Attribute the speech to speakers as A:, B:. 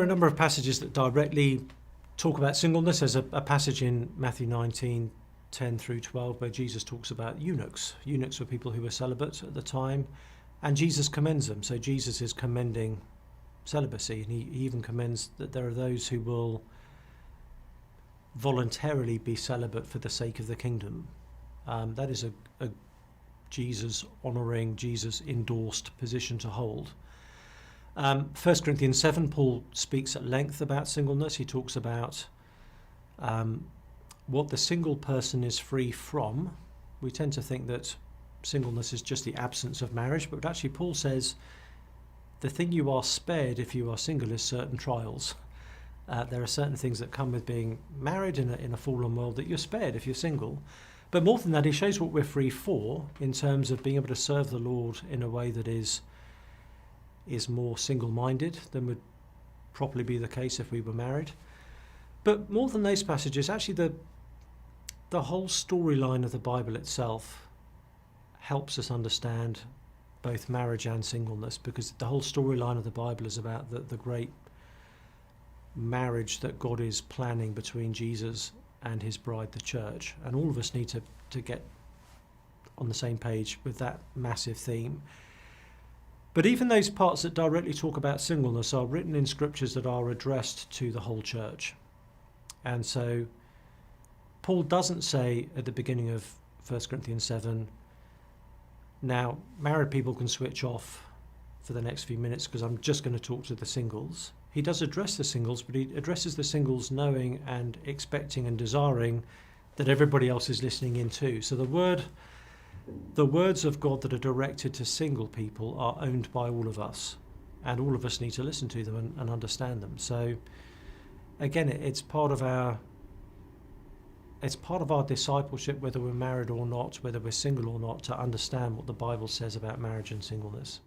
A: There are a number of passages that directly talk about singleness. There's a passage in Matthew 19:10 through 12 where Jesus talks about eunuchs. Eunuchs were people who were celibate at the time, and Jesus commends them. So Jesus is commending celibacy, and he even commends that there are those who will voluntarily be celibate for the sake of the kingdom. That is a Jesus honouring, Jesus endorsed position to hold. 1 Corinthians 7, Paul speaks at length about singleness. He talks about what the single person is free from. We tend to think that singleness is just the absence of marriage, but actually Paul says the thing you are spared if you are single is certain trials. There are certain things that come with being married in a fallen world that you're spared if you're single. But more than that, he shows what we're free for in terms of being able to serve the Lord in a way that is more single-minded than would probably be the case if we were married. But more than those passages, actually the whole storyline of the Bible itself helps us understand both marriage and singleness, because the whole storyline of the Bible is about the great marriage that God is planning between Jesus and his bride, the church. And all of us need to get on the same page with that massive theme. But even those parts that directly talk about singleness are written in scriptures that are addressed to the whole church. And so Paul doesn't say at the beginning of 1 Corinthians 7, now married people can switch off for the next few minutes because I'm just going to talk to the singles. He does address the singles, but he addresses the singles knowing and expecting and desiring that everybody else is listening in too. So the words of God that are directed to single people are owned by all of us, and all of us need to listen to them and understand them. So again, it's part of our discipleship, whether we're married or not, whether we're single or not, to understand what the Bible says about marriage and singleness.